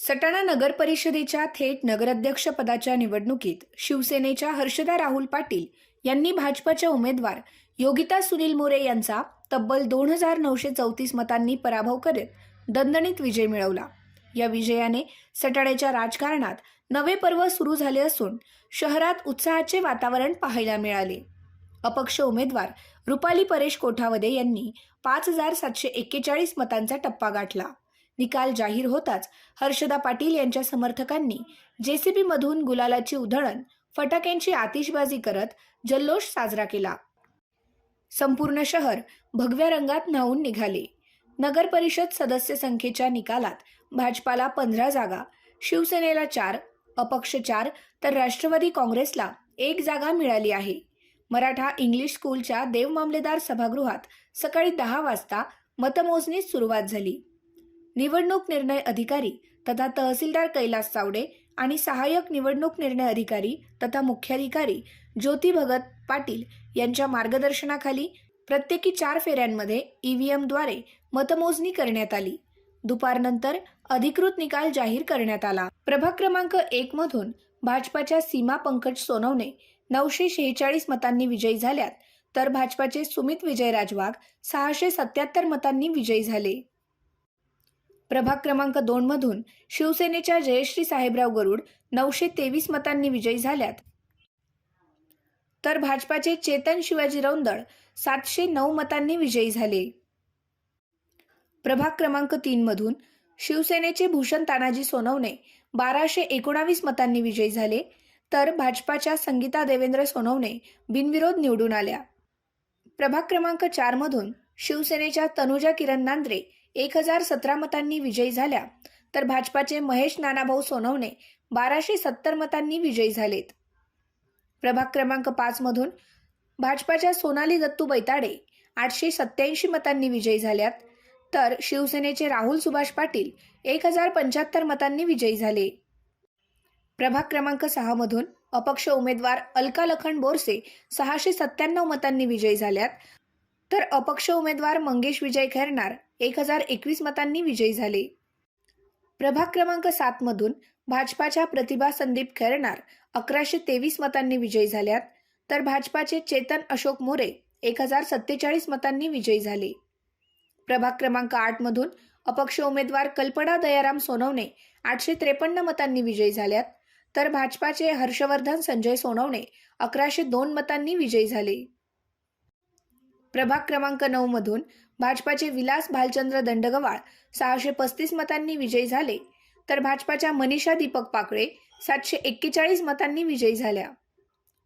सटाणा नगर परिषदेच्या थेट नगराध्यक्ष पदाच्या निवडणुकीत शिवसेनेच्या हर्षदा राहुल पाटील यांनी भाजपच्या उमेदवार योगिता सुनील मोरे यांचा तब्बल 2934 मतांनी पराभव करत दणदणीत विजय मिळवला। या विजयाने सटाण्याच्या राजकारणात नवे पर्व सुरू झाले असून शहरात उत्साहाचे वातावरण पाहायला मिळाले। अपक्ष उमेदवार रुपाली परेश कोठावदे यांनी 5741 मतांचा टप्पा गाठला। निकाल जाहीर होताच हर्षदा पाटील यांच्या समर्थकांनी जेसीबी मधून गुलालाची उधळण, फटाक्यांची आतिषबाजी करत जल्लोष साजरा केला। संपूर्ण शहर भगव्या रंगात न्हाऊन निघाले। नगर परिषद सदस्य संख्येच्या निकालात भाजपाला 15 जागा, शिवसेनेला 4, अपक्ष 4 तर राष्ट्रवादी काँग्रेसला 1 जागा मिळाली आहे। मराठा इंग्लिश स्कूलच्या देव मामलेदार सभागृहात सकाळी 10 वाजता मतमोजणीस सुरुवात झाली। निवडणूक निर्णय अधिकारी तथा तहसीलदार कैलास चावडे आणि सहाय्यक निवडणूक निर्णय अधिकारी तथा मुख्याधिकारी ज्योती भगत पाटील यांच्या मार्गदर्शनाखाली प्रत्येकी 4 फेऱ्यांमध्ये ईव्हीएमद्वारे मतमोजणी करण्यात आली। दुपारनंतर अधिकृत निकाल जाहीर करण्यात आला। प्रभाग क्रमांक 1 मधून भाजपाच्या सीमा पंकज सोनवणे 946 मतांनी विजयी झाल्यात, तर भाजपाचे सुमित विजय राजवाग 677 मतांनी विजयी झाले। प्रभाग क्रमांक 2 मधून शिवसेनेच्या जयश्री साहेबराव गरुड 923 मतांनी विजयी झाल्यात, तर भाजपाचे चेतन शिवाजी रौंदळ 709 मतांनी विजयी झाले। प्रभाग क्रमांक 3 मधून शिवसेनेचे भूषण तानाजी सोनवणे 1219 मतांनी विजयी झाले, तर भाजपाच्या संगीता देवेंद्र सोनवणे बिनविरोध निवडून आल्या। प्रभाग क्रमांक 4 मधून शिवसेनेच्या तनुजा किरण नांद्रे 1017 मतांनी विजयी झाल्या, तर भाजपाचे महेश नानाभाऊ सोनवणे 1270 मतांनी विजयी झालेत। प्रभाग क्रमांक 5 मधून भाजपाच्या सोनाली दत्तू बैताडे 887 मतांनी विजयी झाल्यात, तर शिवसेनेचे राहुल सुभाष पाटील 1075 मतांनी विजयी झाले। प्रभाग क्रमांक 6 मधून अपक्ष उमेदवार अलका लखन बोरसे 697 मतांनी विजयी झाल्यात, तर अपक्ष उमेदवार मंगेश विजय खैरनार 1021 मतांनी विजयी झाले। प्रभाग क्रमांक 7 मधून भाजपाच्या प्रतिभा संदीप खैरनार 1123 मतांनी विजयी झाल्यात, तर भाजपाचे चेतन अशोक मोरे 1047 मतांनी विजयी झाले। प्रभाग क्रमांक 8 मधून अपक्ष उमेदवार कल्पना दयाराम सोनवणे 853 मतांनी विजयी झाल्यात, तर भाजपाचे हर्षवर्धन संजय सोनवणे 1102 मतांनी विजयी झाले। प्रभाग क्रमांक 9 मधून भाजपाचे विलास भालचंद्र दंडगवाळ 635 मतांनी विजयी झाले, तर भाजपाच्या मनीषा दीपक पाकळे 741 मतांनी विजयी झाल्या।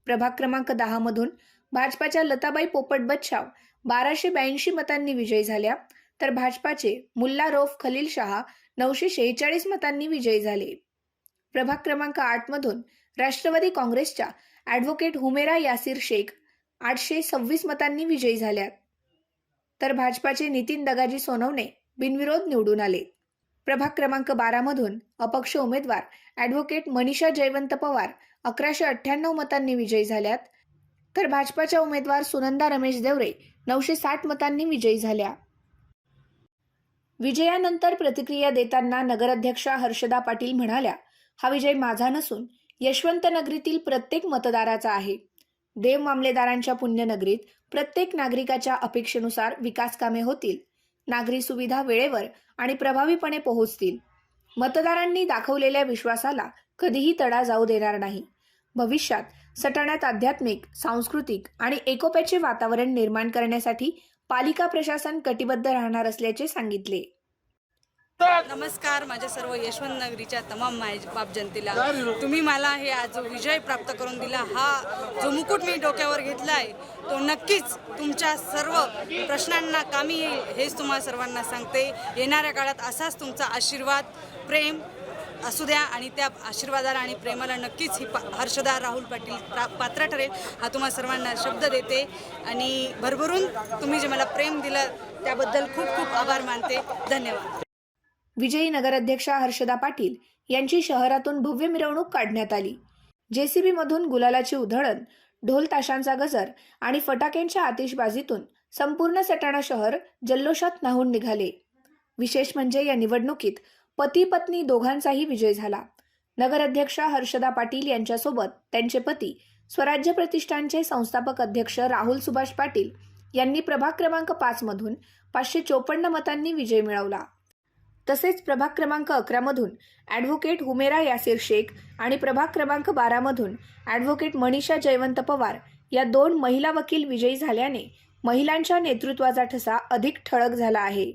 प्रभाग क्रमांक 10 मधून भाजपाच्या लताबाई पोपट बच्छाव 1282 मतांनी विजयी झाल्या, तर भाजपाचे मुल्ला रौफ खलील शहा 946 मतांनी विजयी झाले। प्रभाग क्रमांक 8 मधून राष्ट्रवादी काँग्रेसच्या ॲडव्होकेट हुमेरा यासिर शेख 826 मतांनी विजयी झाल्यात, तर भाजपाचे नितीन दगाजी सोनवणे बिनविरोध निवडून आले। प्रभाग क्रमांक 12 मधून अपक्ष उमेदवार ॲडव्होकेट मनीषा जयवंत पवार 1198 मतांनी विजयी झाल्यात, तर भाजपाच्या उमेदवार सुनंदा रमेश देवरे 960 मतांनी विजयी झाल्या। विजयानंतर प्रतिक्रिया देताना नगराध्यक्षा हर्षदा पाटील म्हणाल्या, हा विजय माझा नसून यशवंत नगरीतील प्रत्येक मतदाराचा आहे। देव मामलेदारांच्या पुण्यनगरीत प्रत्येक नागरिकाच्या अपेक्षेनुसार विकास कामे होतील, नागरी सुविधा वेळेवर आणि प्रभावीपणे पोहोचतील। मतदारांनी दाखवलेल्या विश्वासाला कधीही तडा जाऊ देणार नाही। भविष्यात सटाण्यात आध्यात्मिक, सांस्कृतिक आणि एकोप्याचे वातावरण निर्माण करण्यासाठी पालिका प्रशासन कटिबद्ध राहणार असल्याचे सांगितले। नमस्कार माझ्या सर्व यशवंत नगरीच्या तमाम मायबाप जनतेला, तुम्ही मला हे आज जो विजय प्राप्त करून दिला, हा जो मुकुट मी डोक्यावर घेतला आहे तो नक्कीच तुमच्या सर्व प्रश्नांना कामी येईल हेच तुम्हाला सर्वांना सांगते। येणाऱ्या काळात असाच तुमचा आशीर्वाद, प्रेम असू द्या आणि त्या आशीर्वादाला आणि प्रेमाला नक्कीच ही हर्षदा राहुल पाटील पात्र ठरेल हा तुम्हाला सर्वांना शब्द देते। आणि भरभरून तुम्ही जे मला प्रेम दिलं त्याबद्दल खूप खूप आभार मानते। धन्यवाद। विजयी नगराध्यक्षा हर्षदा पाटील यांची शहरातून भव्य मिरवणूक काढण्यात आली। जेसीबी मधून गुलालाची उधळण, ढोल ताशांचा गजर आणि फटाक्यांच्या आतिषबाजीतून संपूर्ण सटाणा शहर जल्लोषात न्हाऊन निघाले। विशेष म्हणजे या निवडणुकीत पती पत्नी दोघांचाही विजय झाला. नगराध्यक्षा हर्षदा पाटील यांच्यासोबत त्यांचे पती स्वराज्य प्रतिष्ठानचे संस्थापक अध्यक्ष राहुल सुभाष पाटील यांनी प्रभाग क्रमांक 5 मधून 554 मतांनी विजय मिळवला. तसेच प्रभाग क्रमांक 11 मधून ॲडव्होकेट हुमेरा यासिर शेख आणि प्रभाग क्रमांक 12 मधून ॲडव्होकेट मनीषा जयवंत पवार या 2 महिला वकील विजयी झाल्याने महिलांच्या नेतृत्वाचा ठसा अधिक ठळक झाला आहे.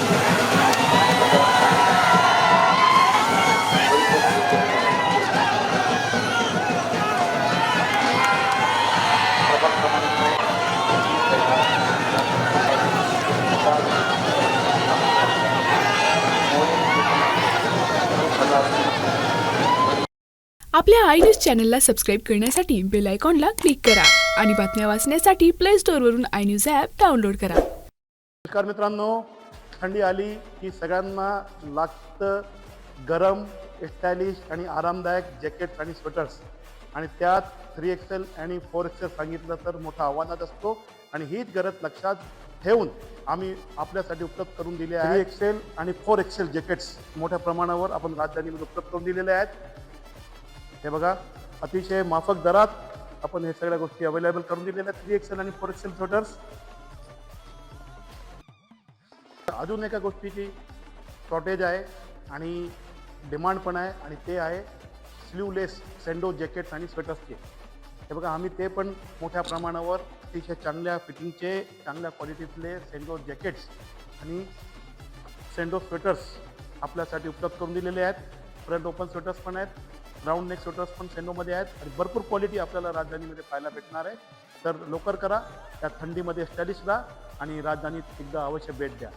आपल्या आय न्यूज चॅनलला सबस्क्राईब करण्यासाठी बेल आयकॉनला क्लिक करा आणि बातम्या वाचण्यासाठी प्ले स्टोअरवरून आय न्यूज ॲप डाउनलोड करा. नमस्कार मित्रांनो, थंडी आली की सगळ्यांना लागतं गरम, स्टायलिश आणि आरामदायक जॅकेट्स आणि स्वेटर्स, आणि त्यात 3XL आणि 4XL सांगितलं तर मोठा आव्हानात असतो. आणि हीच गरज लक्षात ठेवून आम्ही आपल्यासाठी उपलब्ध करून दिले आहे 3XL आणि 4XL जॅकेट्स मोठ्या प्रमाणावर आपण राजधानीमध्ये उपलब्ध करून दिलेले आहेत. हे बघा, अतिशय माफक दरात आपण हे सगळ्या गोष्टी अवेलेबल करून दिलेल्या आहेत. 3XL आणि 4XL स्वेटर्स. अजून एका गोष्टीची शॉर्टेज आहे आणि डिमांड पण आहे, आणि ते आहे स्लीवलेस सेंडो जॅकेट्स आणि स्वेटर्सचे. हे बघा, आम्ही ते पण मोठ्या प्रमाणावर अतिशय चांगल्या फिटिंगचे, चांगल्या क्वालिटीतले सेंडो जॅकेट्स आणि सेंडो स्वेटर्स आपल्यासाठी उपलब्ध करून दिलेले आहेत. फ्रंट ओपन स्वेटर्स पण आहेत, राऊंड नेक स्वेटर्स पण सेंडोमध्ये आहेत, आणि भरपूर क्वालिटी आपल्याला राजधानीमध्ये पाहायला भेटणार आहे. तर लवकर करा, त्या थंडीमध्ये स्टायलिश राहा आणि राजधानीत एकदा अवश्य भेट द्या.